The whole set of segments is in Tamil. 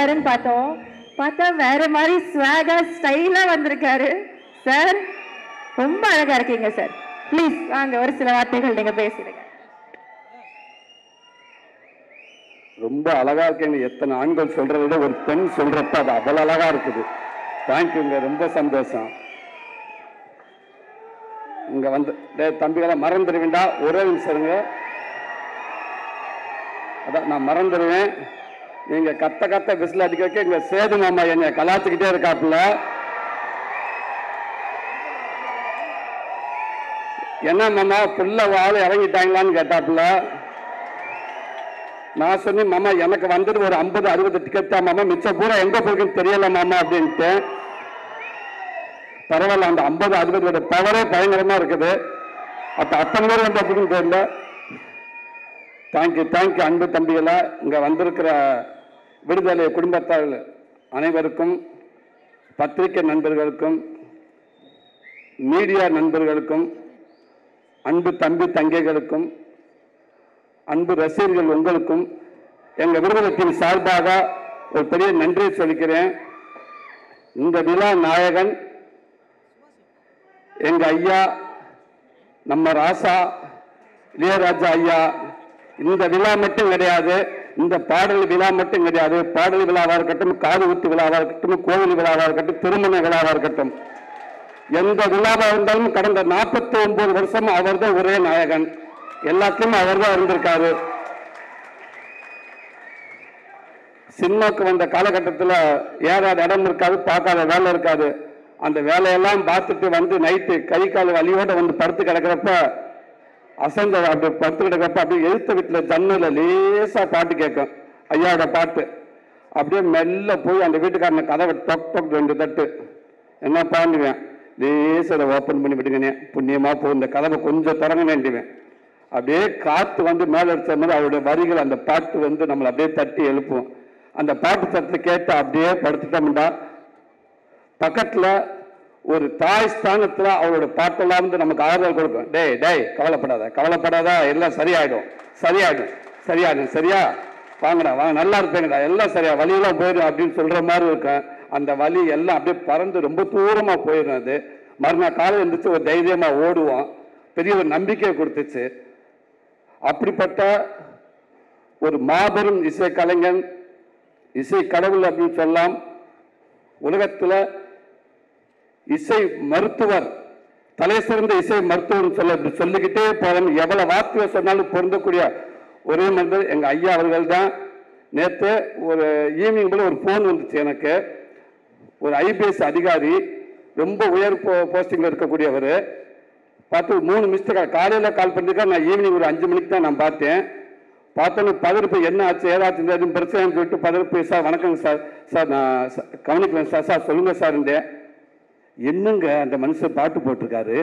வருவாருன்னு பார்த்தோம். பார்த்தா வேற மாதிரி ஸ்வாகா ஸ்டைலா வந்திருக்காரு. சார் ரொம்ப அழகா இருக்கீங்க சார். ப்ளீஸ் வாங்க, ஒரு சில வார்த்தைகள் நீங்க பேசிடுங்க. ரொம்ப அழகா இருக்கேன்னு எத்தனை ஆண்கள் சொல்றதை விட ஒரு பெண் சொல்றப்ப அது அவ்வளவு அழகா இருக்குது. தேங்க்யூங்க, ரொம்ப சந்தோஷம். இங்க வந்து தம்பிகளை மறந்துடுவீண்டா, ஒரே நிமிஷம். அதான் நான் மறந்துடுவேன். நீங்க கத்த கத்த விசில் அடிக்க வைக்க இங்க சேது மாமா என்னை கலாச்சுக்கிட்டே இருக்காப்புல. என்ன மாமா புள்ள வாழை இறங்கிட்டாங்களான்னு கேட்டாப்புல. நான் சொன்னேன், மாமா எனக்கு வந்துட்டு ஒரு 50-60 டிக்கெட் தான் மாமா, மிச்சம் பூரா எங்க போகுன்னு தெரியல மாமா அப்படின்ட்டு. பரவாயில்ல, அந்த 50-60 பவரே பயங்கரமா இருக்குது. அப்ப அத்தனை பேர் வந்து அப்படின்னு தெரியல. தேங்க்யூ தேங்க்யூ அன்பு தம்பிகளா. இங்க வந்திருக்கிற விடுதலை குடும்பத்தார் அனைவருக்கும், பத்திரிகை நண்பர்களுக்கும், மீடியா நண்பர்களுக்கும், அன்பு தம்பி தங்கைகளுக்கும், அன்பு ரசிகர்கள் உங்களுக்கும் எங்க விடுதலையின் சார்பாக ஒரு பெரிய நன்றியை சொல்லிக்கிறேன். இந்த விழா நாயகன் எங்க ஐயா, நம்ம ராசா இளையராஜா ஐயா. இந்த விழா மட்டும் கிடையாது, இந்த பாடல் விழா மட்டும் கிடையாது. பாடல் விழாவாக இருக்கட்டும், காது ஊத்து விழாவாக இருக்கட்டும், கோவில் விழாவாக இருக்கட்டும், திருமண விழாவாக இருக்கட்டும், எந்த விழாவாக இருந்தாலும் கடந்த 49 வருஷம் அவர் தான் ஒரே நாயகன். எல்லாத்தையும் அவர் தான் இருந்திருக்காரு. சினிமாக்கு வந்த காலகட்டத்தில் ஏறாத இடம் இருக்காது, பார்க்காத வேலை இருக்காது. அந்த வேலையெல்லாம் பார்த்துட்டு வந்து நைட்டு கை கால் வலியோட வந்து படுத்து கிடக்கிறப்ப, அசந்த அப்படி படுத்து கிடக்கிறப்ப அப்படியே எழுத்த வீட்டில் ஜன்னல லேசா பாட்டு கேட்கும், ஐயாவோட பாட்டு. அப்படியே மெல்ல போய் அந்த வீட்டுக்காரனை கதவை டொக் டொக் 2 தட்டு என்ன பாண்டுவேன், லேசரை ஓப்பன் பண்ணி விட்டுங்கனே, புண்ணியமா போய் இந்த கதவை கொஞ்சம் திறங்க வேண்டிவேன். அப்படியே காத்து வந்து மேல அடிச்ச மாதிரி அவருடைய வரிகள், அந்த பாட்டு வந்து நம்மளை அப்படியே தட்டி எழுப்பும். அந்த பாட்டு தட்டு கேட்டு அப்படியே படுத்துட்டோம்டா, பக்கத்துல ஒரு தாய் ஸ்தானத்துல அவரோட பாட்டெல்லாம் வந்து நமக்கு ஆறுதல் கொடுக்கும். டேய் டேய் கவலைப்படாத கவலைப்படாத, எல்லாம் சரியாயிடும் சரியாயிடும் சரியாயிடும், சரியா வாங்கடா வாங்க, நல்லா இருப்பேங்கடா, எல்லாம் சரியா, வலியெல்லாம் போயிடும் அப்படின்னு சொல்ற மாதிரி இருக்கும். அந்த வலி எல்லாம் அப்படியே பறந்து ரொம்ப தூரமா போயிடும். அது மறுநாள் காலை இருந்துச்சு ஒரு தைரியமா ஓடுவோம். பெரிய ஒரு நம்பிக்கையை கொடுத்துச்சு. அப்படிப்பட்ட ஒரு மாபெரும் இசை கலைஞன், இசை கடவுள் அப்படின்னு சொல்லலாம். உலகத்துல இசை மருத்துவர், தலை சிறந்த இசை மருத்துவர் சொல்லிக்கிட்டே போறோம். எவ்வளவு வார்த்தையை சொன்னாலும் பொருந்தக்கூடிய ஒரே மனிதர் எங்க ஐயா அவர்கள் தான். நேற்று ஒரு ஈவினிங் போல ஒரு போன் வந்துச்சு எனக்கு. ஒரு IPS அதிகாரி, ரொம்ப உயர் போஸ்டிங்ல இருக்கக்கூடியவர். பார்த்து 3 மிஸ்டேக் காலையில் கால் பண்ணிருக்கா. நான் ஈவினிங் ஒரு 5 மணிக்கு தான் நான் பார்த்தேன். பார்த்தோன்னு பதறுப்பு, என்ன ஆச்சு ஏதாச்சும் பிரச்சனைன்னு சொல்லிட்டு பதறுப்பு, சார் வணக்கங்க சார், சார் நான் கவனிக்கலங்க சார், சார் சொல்லுங்க சார். என்னங்க அந்த மனுஷன் பாட்டு போட்டிருக்காரு,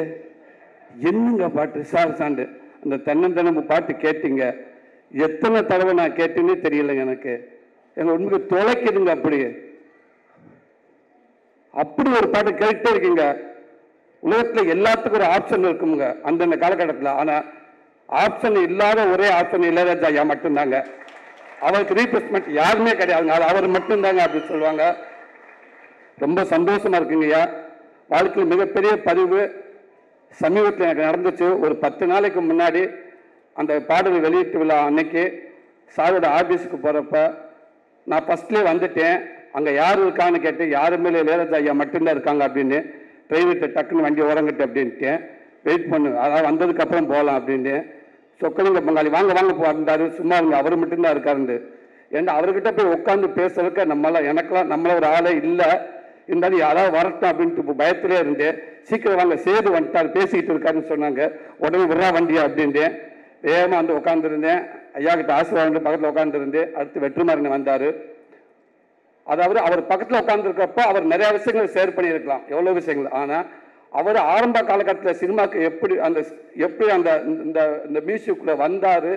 என்னங்க பாட்டு சார் சாண்டு அந்த தென்னந்தனம்பு பாட்டு கேட்டீங்க, எத்தனை தடவை நான் கேட்டேன்னே தெரியலைங்க எனக்கு. எங்க உண்மைக்கு தொலைக்குதுங்க. அப்படி ஒரு பாட்டு கேட்டே இருக்கீங்க. உலகத்துல எல்லாத்துக்கும் ஒரு ஆப்ஷன் இருக்குங்க அந்தந்த காலகட்டத்தில். ஆனா ஆப்ஷன் இல்லாத ஒரே ஆப்ஷன் இளையராஜா ஐயா மட்டும்தாங்க. அவருக்கு ரீப்ளேஸ்மெண்ட் யாருமே கிடையாதுங்க, அவர் மட்டும்தாங்க அப்படின்னு சொல்லுவாங்க. ரொம்ப சந்தோஷமா இருக்குங்க ஐயா. வாழ்க்கையில் மிகப்பெரிய பதிவு சமீபத்தில் எனக்கு நடந்துச்சு. ஒரு 10 நாளைக்கு முன்னாடி அந்த பாடல் வெளியீட்டு விழா அன்னைக்கு சாரோட ஆபீஸுக்கு போறப்ப நான் ஃபர்ஸ்ட்லேயே வந்துட்டேன். அங்கே யார் இருக்கான்னு கேட்டு, யாருமே இளையராஜா ஐயா மட்டும்தான் இருக்காங்க அப்படின்னு. டிரைவர்கிட்ட டக்குன்னு வண்டி உரங்கட்டு அப்படின்ட்டு வெயிட் பண்ணு, அதாவது வந்ததுக்கு அப்புறம் போகலாம் அப்படின்னு. சொக்கலிங்க பங்காளி வாங்க வாங்க போறாரு, சும்மா இருங்க அவர் மட்டும்தான் இருக்காருண்டு. ஏன்னா அவர்கிட்ட போய் உட்காந்து பேசுறதுக்கு நம்மள ஒரு ஆளே இல்லை. இருந்தாலும் யாராவது வரட்டும் அப்படின்ட்டு இப்போ பயத்திலே இருந்தேன். சீக்கிரம் வாங்க, சேது வந்துட்டார் பேசிக்கிட்டு இருக்காருன்னு சொன்னாங்க. உடனே விடுறா வண்டியா அப்படின்ட்டு வேகமாக வந்து உட்காந்துருந்தேன். ஐயா கிட்ட ஆசீர்வாதம் பக்கத்தில் உட்காந்துருந்தேன். அடுத்து வெற்றிமாறன் வந்தார். அதாவது அவர் பக்கத்தில் உட்காந்துருக்கப்ப அவர் நிறைய விஷயங்களை ஷேர் பண்ணியிருக்கலாம், எவ்வளோ விஷயங்கள். ஆனால் அவர் ஆரம்ப காலகட்டத்தில் சினிமாவுக்கு எப்படி அந்த மியூசிக்குள்ளே வந்தார்,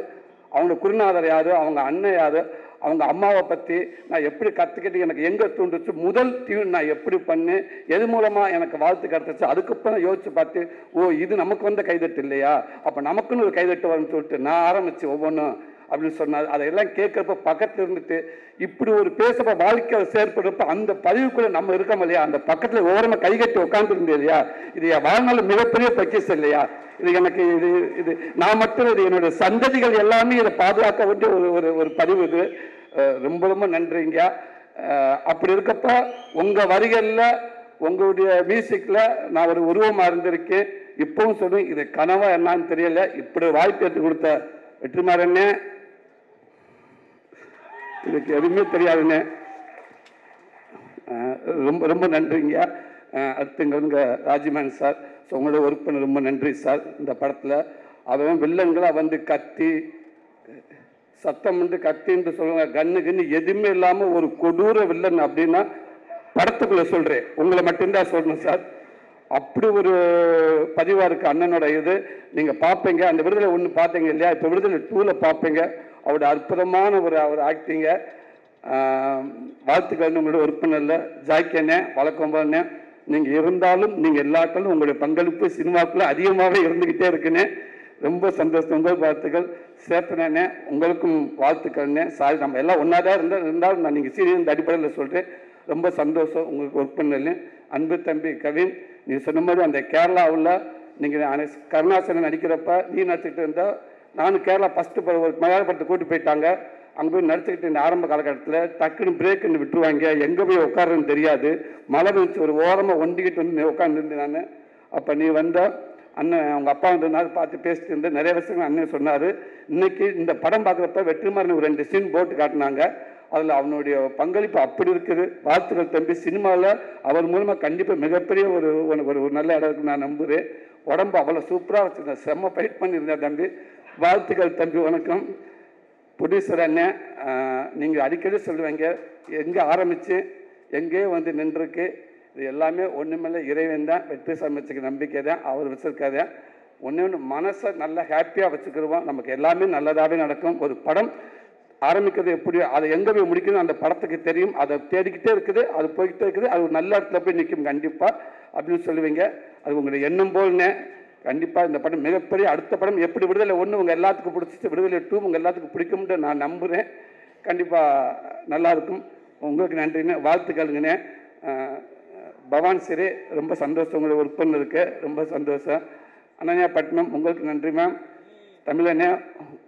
அவங்க குருநாதர் யார், அவங்க அண்ணன் யார், அவங்க அம்மாவை பற்றி நான் எப்படி கற்றுக்கிட்டு எனக்கு எங்கே தூண்டுச்சு, முதல் டியூன் நான் எப்படி பண்ணு, எது மூலமாக எனக்கு வாழ்த்து கிடச்சிச்சு. அதுக்கப்புறம் யோசிச்சு பார்த்து, ஓ இது நமக்கு வந்த கைதட்டு இல்லையா, அப்போ நமக்குன்னு ஒரு கைதட்டு வரும்னு சொல்லிட்டு நான் ஆரம்பித்து ஒவ்வொன்றும் அப்படின்னு சொன்னார். அதையெல்லாம் கேட்குறப்ப பக்கத்தில் இருந்துட்டு இப்படி ஒரு பேசுகிற வாழ்க்கை செயற்படுறப்ப அந்த பதிவுக்குள்ளே நம்ம இருக்கோம் இல்லையா, அந்த பக்கத்தில் ஓரமாக கை கட்டி உட்காந்துருந்தேன் இல்லையா, இது என் வாழ்நாள் மிகப்பெரிய பொக்கிஷம் இல்லையா. இது எனக்கு இது இது நான் மட்டும் இது என்னுடைய சந்ததிகள் எல்லாமே இதை பாதுகாக்க வேண்டிய ஒரு ஒரு பதிவு. இது ரொம்ப ரொம்ப நன்றிங்க. அப்படி இருக்கப்ப உங்கள் வரிகளில் உங்களுடைய மியூசிக்கில் நான் ஒரு உருவமாக இருந்திருக்கேன். இப்பவும் சொல்லி இது கனவா என்னன்னு தெரியல. இப்படி வாய்ப்பு எடுத்து கொடுத்த வெற்றிமாறனே, இதுக்கு எதுவுமே தெரியாதுன்னு ரொம்ப ரொம்ப நன்றிங்க. அடுத்துங்க வந்து ராஜ்மேன் சார், ஸோ உங்களோட ஒர்க் பண்ண ரொம்ப நன்றி சார். இந்த படத்தில் அவன் வில்லன்களாக வந்து கத்தி சத்தம் வந்து கத்தின்னு சொல்லுவாங்க, கன்னு எதுவுமே இல்லாமல் ஒரு கொடூர வில்லன் அப்படின்னா படத்துக்குள்ள சொல்கிறேன், உங்களை மட்டும்தான் சொல்லணும் சார். அப்படி ஒரு பதிவாக இருக்குது அண்ணனோட இது. நீங்கள் பார்ப்பீங்க, அந்த விடுதலை 1 பார்த்தீங்க இல்லையா, இப்போ விடுதலை 2ல் பார்ப்பீங்க. அவரோட அற்புதமான ஒரு ஆக்டிங்க. வாழ்த்துக்கள் உங்களோட உறுப்பினரில் ஜாக்கியண்ணே, வழக்கம்போண்ணே. நீங்கள் இருந்தாலும் நீங்கள் எல்லாக்களும் உங்களுடைய பங்களிப்பு சினிமாக்குள்ள அதிகமாகவே இருந்துக்கிட்டே இருக்குன்னு ரொம்ப சந்தோஷம். உங்கள் வாழ்த்துக்கள். சேத்தனே உங்களுக்கும் வாழ்த்துக்கள்னே. சாரி நம்ம எல்லாம் ஒன்றா தான் இருந்தாலும் நான் நீங்கள் சீரியல் அடிப்படையில் சொல்கிறேன். ரொம்ப சந்தோஷம் உங்களுக்கு ஒர்க் பண்ணல. அன்பு தம்பி கவின், நீ சொன்ன மாதிரி அந்த கேரளாவில் நீங்கள் கருணாசனன் நடிக்கிறப்ப நீ நடிச்சுக்கிட்டு இருந்தால், நானும் கேரளா ஃபஸ்ட்டு ஒரு மலையாள படத்தை கூட்டி போயிட்டாங்க. அங்கே போய் நடிச்சுக்கிட்டு இந்த ஆரம்ப காலகட்டத்தில் டக்குன்னு பிரேக்குன்னு விட்டுருவாங்க, எங்கே போய் உட்காருன்னு தெரியாது. மழை வச்சு ஒரு ஓரமாக ஒண்டிக்கிட்டு வந்து உட்காந்துருந்து நான். அப்போ நீ வந்த அண்ணன் அவங்க அப்பா வந்ததுனால பார்த்து பேசிட்டு இருந்தேன். நிறைய விஷயங்கள் அண்ணன் சொன்னார். இன்னைக்கு இந்த படம் பார்க்குறப்ப வெற்றிமாறன் ஒரு 2 சீன் போட்டு காட்டினாங்க. அதில் அவனுடைய பங்களிப்பு அப்படி இருக்குது. வாழ்த்துக்கள் தம்பி. சினிமாவில் அவர் மூலமாக கண்டிப்பாக மிகப்பெரிய ஒரு நல்ல இடம் இருக்குன்னு நான் நம்புகிறேன். உடம்பு அவ்வளோ சூப்பராக வச்சுருந்தேன், செம்ம ஃபைட் பண்ணியிருந்தேன் தம்பி. வாழ்த்துக்கள் தம்பி. வணக்கம். ப்ரொடியூசர் அண்ணன், நீங்கள் அடிக்கடி சொல்லுவீங்க எங்கே ஆரம்பித்து எங்கேயோ வந்து நின்றுருக்கு. இது எல்லாமே ஒன்றுமில்ல, இறைவன் தான். வெற்றி சமைச்சுக்க நம்பிக்கை தான், அவர் வச்சுருக்காத. ஒன்று மனசை நல்லா ஹாப்பியாக வச்சுக்கிடுவோம், நமக்கு எல்லாமே நல்லதாகவே நடக்கும். ஒரு படம் ஆரம்பிக்கிறது எப்படியோ அதை எங்கே போய் முடிக்கணும் அந்த படத்துக்கு தெரியும். அதை தேடிக்கிட்டே இருக்குது, அது போய்கிட்டே இருக்குது. அது ஒரு நல்ல இடத்துல போய் நிற்கும் கண்டிப்பாக அப்படின்னு சொல்லுவீங்க. அது உங்களுடைய எண்ணம் போல்னே. கண்டிப்பாக இந்த படம் மிகப்பெரிய அடுத்த படம் எப்படி விடுதலை 1 உங்கள் எல்லாத்துக்கும் பிடிச்சிச்சு, விடுதலை 2 உங்கள் எல்லாத்துக்கும் பிடிக்கும்னு நான் நம்புகிறேன். கண்டிப்பாக நல்லாயிருக்கும். உங்களுக்கு நன்றிண்ணே, வாழ்த்துக்களுங்கண்ணே. பவான் சிறே, ரொம்ப சந்தோஷம் உங்களை ஒர்க் பண்ணிருக்கு, ரொம்ப சந்தோஷம். அனன்யா பட்னம், உங்களுக்கு நன்றி மேம். தமிழண்ணே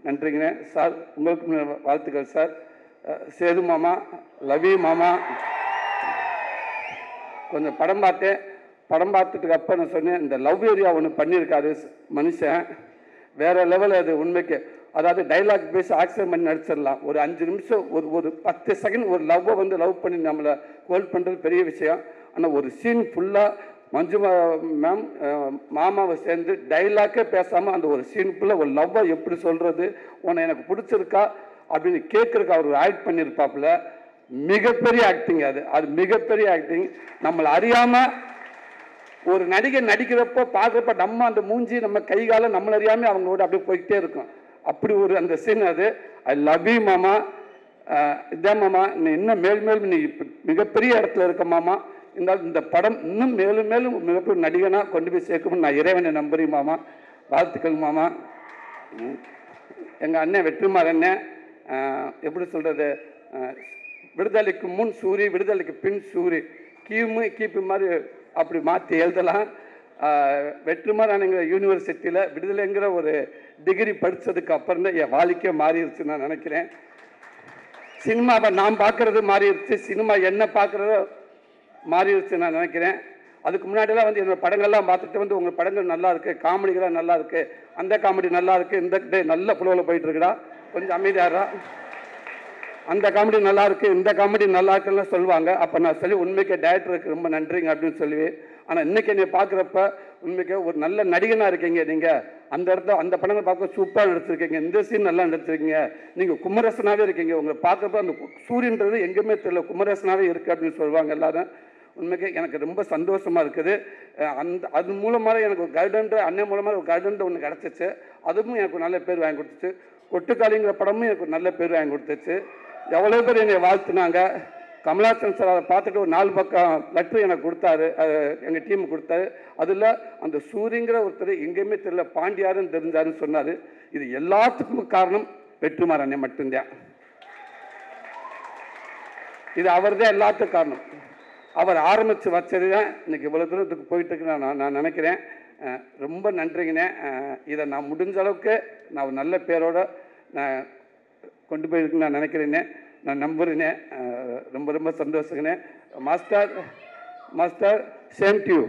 நன்றிங்கண்ணே. சார் உங்களுக்கு வாழ்த்துக்கள் சார். சேது மாமா, லவி மாமா, கொஞ்சம் படம் பார்த்தேன். படம் பார்த்துட்டுக்கு அப்போ நான் சொன்னேன், இந்த லவ் ஏரியா ஒன்று பண்ணியிருக்காரு மனுஷன், வேறு லெவலில். அது உண்மைக்கு அதாவது டைலாக் பேசி ஆக்சிடென்ட் பண்ணி நடிச்சிடலாம். ஒரு 5 நிமிஷம் ஒரு 10 செகண்ட் ஒரு லவ்வை வந்து லவ் பண்ணி நம்மளை ஹோல்ட் பண்ணுறது பெரிய விஷயம். ஆனால் ஒரு சீன் ஃபுல்லாக மஞ்சு மேம் மாமாவை சேர்ந்து டைலாக்கே பேசாமல் அந்த ஒரு சீன் ஃபுல்லாக ஒரு லவ்வை எப்படி சொல்கிறது, உன்னை எனக்கு பிடிச்சிருக்கா அப்படின்னு கேட்குறக்கு அவர் ஆக்ட் பண்ணியிருப்பாப்புல. மிகப்பெரிய ஆக்டிங் அது மிகப்பெரிய ஆக்டிங். நம்மளை அறியாமல் ஒரு நடிகை நடிக்கிறப்போ பார்க்குறப்ப நம்ம அந்த மூஞ்சி நம்ம கை காலம் நம்மளை அறியாமல் அவங்களோட அப்படியே போய்கிட்டே இருக்கும். அப்படி ஒரு அந்த சீன் அது. ஐ லவ் யூ மாமா. இதான் மாமா, நீ இன்னும் மேலும் நீ மிகப்பெரிய இடத்துல இருக்க மாமா. இந்த படம் இன்னும் மேலும் மிகப்பெரிய நடிகனாக கொண்டு போய் சேர்க்கணும்னு நான் இறைவனை நம்புறேன் மாமா. வாழ்த்துக்கள் மாமா. எங்கள் அண்ணன் வெற்றிமாறன் எப்படி சொல்கிறது, விடுதலைக்கு முன் சூரி, விடுதலைக்கு பின் சூரி, கீப்பு மாதிரி அப்படி மாற்றி எழுதலாம். வெற்றிமாறன்ங்கிற யூனிவர்சிட்டியில் விடுதலைங்கிற ஒரு டிகிரி படித்ததுக்கு அப்புறம் தான் என் வாழ்க்கையே மாறிடுச்சு நான் நினைக்கிறேன். சினிமாவை நான் பார்க்குறது மாறிடுச்சு, சினிமா என்ன பார்க்குறதோ மாறிடுச்சு நான் நினைக்கிறேன். அதுக்கு முன்னாடியெல்லாம் வந்து என்னோடய படங்கள்லாம் பார்த்துட்டு வந்து உங்கள் படங்கள் நல்லா இருக்குது, காமெடிகளாக நல்லா இருக்குது, அந்த காமெடி நல்லா இருக்குது, இந்த டே நல்ல ஃப்ளோவில் போயிட்டுருக்குடா, கொஞ்சம் அமைதியாரா, அந்த காமெடி நல்லா இருக்குது, இந்த காமெடி நல்லா இருக்குன்னு சொல்லுவாங்க. அப்போ நான் சொல்லி உண்மைக்கு டைரக்டருக்கு ரொம்ப நன்றிங்க அப்படின்னு சொல்லுவேன். ஆனால் இன்றைக்கி என்னை பார்க்குறப்ப உண்மைக்கு ஒரு நல்ல நடிகனாக இருக்கீங்க நீங்கள். அந்த இடத்துல அந்த படங்கள் பார்க்க சூப்பராக நடிச்சிருக்கீங்க, இந்த சீன் நல்லா நடிச்சிருக்கீங்க, நீங்கள் குமரசனாகவே இருக்கீங்க. உங்களை பார்க்குறப்ப அந்த சூரியன்றது எங்கேயுமே தெரியல, குமரசனாகவே இருக்குது அப்படின்னு சொல்லுவாங்க எல்லாரும். உண்மைக்கு எனக்கு ரொம்ப சந்தோஷமாக இருக்குது. அது மூலமாக எனக்கு ஒரு கைடன்ட்டு அண்ணன் மூலமாக ஒரு கைடன்ட்டு ஒன்று கிடச்சிச்சு. அதுவும் எனக்கு ஒரு நல்ல பேர் வாங்கி கொடுத்துச்சு. கொட்டுக்காளிங்கிற படமும் எனக்கு ஒரு நல்ல பேர் வாங்கி கொடுத்துச்சு. எவ்வளோ பேர் என்னை வாழ்த்துனாங்க. கமலாசன் சார் அதை பார்த்துட்டு ஒரு 4 பக்கம் லெட்ரு எனக்கு கொடுத்தாரு, எங்கள் டீமுக்கு கொடுத்தாரு. அதில் அந்த சூரியங்கிற ஒருத்தர் எங்கேயுமே தெரியல, பாண்டியாருன்னு தெரிஞ்சாருன்னு சொன்னார். இது எல்லாத்துக்கும் காரணம் வெற்றிமாறன் மட்டும்தான். இது அவர் தான் எல்லாத்துக்கும் காரணம். அவர் ஆரம்பித்து வச்சது தான் இன்னைக்கு இவ்வளோ தூரத்துக்கு போயிட்டு இருக்கு நான் நினைக்கிறேன். ரொம்ப நன்றிங்கண்ணே. இதை நான் முடிஞ்ச அளவுக்கு நான் ஒரு நல்ல பேரோட நான் கொண்டு போயிருக்குன்னு நான் நினைக்கிறேன்னே, நான் நம்புறேனே. ரொம்ப ரொம்ப சந்தோஷங்கண்ணே. Master master same to you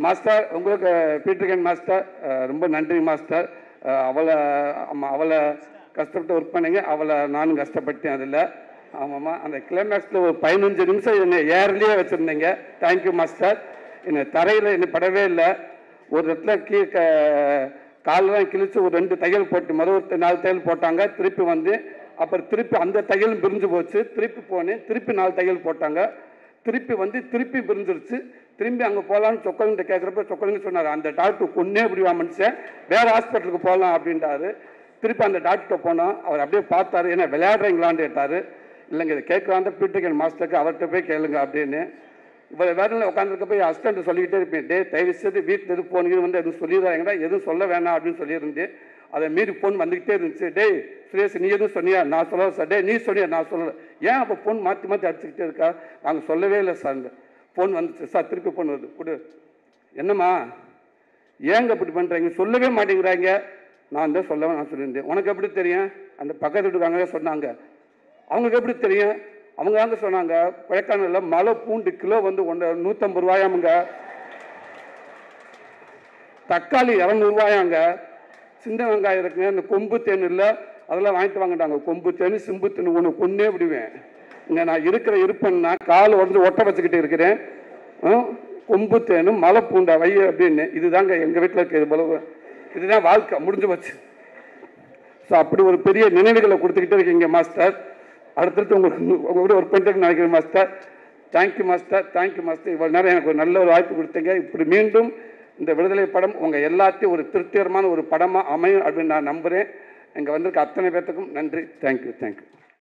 master. உங்களுக்கு பீட்டர்கன் மாஸ்டர் ரொம்ப நன்றி மாஸ்டர். அவளை கஷ்டப்பட்டு ஒர்க் பண்ணிங்க, அவளை நானும் கஷ்டப்பட்டேன் அதில். ஆமாம்மா, அந்த கிளைமேக்ஸில் ஒரு 15 நிமிஷம் என்னை ஏர்லேயே வச்சுருந்தீங்க. Thank you master. என்னை தரையில் என்னை படவே இல்லை. ஒரு இடத்துல காலெலாம் கிழிச்சு ஒரு 2 தையல் போட்டு ஒரு 4 தையல் போட்டாங்க. திருப்பி வந்து அப்புறம் திருப்பி அந்த தையலும் பிரிஞ்சு போச்சு. திருப்பி போனேன், திருப்பி 4 தையல் போட்டாங்க. திருப்பி வந்து திருப்பி பிரிஞ்சிருச்சு. திரும்பி அங்கே போகலான்னு சொக்கலிங்கிட்ட கேட்குறப்ப சொக்கலிங்க சொன்னார், அந்த டாக்டர் கொன்னே இப்படிவா மனுஷன், வேறு ஹாஸ்பிட்டலுக்கு போகலாம் அப்படின்ட்டாரு. திருப்பி அந்த டாக்டர்கிட்ட போனோம். அவர் அப்படியே பார்த்தாரு, ஏன்னா விளையாடுறீங்களான்னு கேட்டார். இல்லைங்க இதை கேட்கலான் பீட்டர்கன் மாஸ்டருக்கு அவர்கிட்ட போய் கேளுங்க அப்படின்னு. இப்போ வேறு உட்காந்துருக்க போய் அசிஸ்டன்ட் சொல்லிக்கிட்டே இருப்பேன், தயவு செய்து வீட்டில் எது போனீங்கன்னு வந்து எதுவும் சொல்லிடுறாங்கடா, எதுவும் சொல்ல வேணாம் அப்படின்னு சொல்லியிருந்தேன். அதை மீறி ஃபோன் வந்துக்கிட்டே இருந்துச்சு. சுரேஷ் நீ எதுவும் சொன்னியா, நான் சொல்லலை சார். நீ சொன்னியா, நான் சொல்லலை. ஏன் அப்போ ஃபோன் மாற்றி மாற்றி அடிச்சுக்கிட்டே இருக்கா, நாங்கள் சொல்லவே இல்லை சார். ஃபோன் வந்துச்சு சார், திருப்பி ஃபோன் வருது, கொடு. என்னம்மா ஏங்க இப்படி பண்ணுறீங்க, சொல்லவே மாட்டேங்கிறாங்க. நான் தான் சொல்லவே நான் சொல்லியிருந்தேன். உனக்கு எப்படி தெரியும், அந்த பக்கத்து வீட்டுக்காரங்க சொன்னாங்க. அவங்களுக்கு எப்படி தெரியும், அவங்க தாங்க சொன்னாங்க. கொடைக்கானலில் மலை பூண்டு கிலோ வந்து 150 ரூபாயாமுங்க, தக்காளி 200 ரூபாயாங்க, சின்ன வெங்காயம் இருக்குங்க, இந்த கொம்பு தேன் இல்லை அதெல்லாம் வாங்கிட்டு வாங்கிட்டாங்க. கொம்பு தேன் சிம்பு தேன் ஒன்று கொன்னே விடுவேன். இங்கே நான் இருக்கிற இருப்பேன்னா கால் உடஞ்சி ஒட்ட வச்சுக்கிட்டு இருக்கிறேன். கொம்பு தேனும் மலை பூண்டா வை அப்படின்னு. இதுதாங்க எங்கள் வீட்டில் இருக்கிறது போல. இதுதான் வாழ்க்கை, முடிஞ்சு வச்சு. ஸோ அப்படி ஒரு பெரிய நினைவுகளை கொடுத்துக்கிட்டே இருக்கீங்க மாஸ்டர். அடுத்தடுத்து உங்களுக்கு ஒர்க் பண்ணிட்டு நினைக்கிறேன் master. Thank you master, thank you master. இவ்வளோ நேரம் எனக்கு ஒரு நல்ல ஒரு வாய்ப்பு கொடுத்தீங்க. இப்படி மீண்டும் இந்த விடுதலை படம் உங்கள் எல்லாத்தையும் ஒரு திருப்திகரமான ஒரு படமாக அமையும் அப்படின்னு நான் நம்புகிறேன். இங்கே வந்திருக்க அத்தனை பேர்த்துக்கும் நன்றி. Thank you, thank you.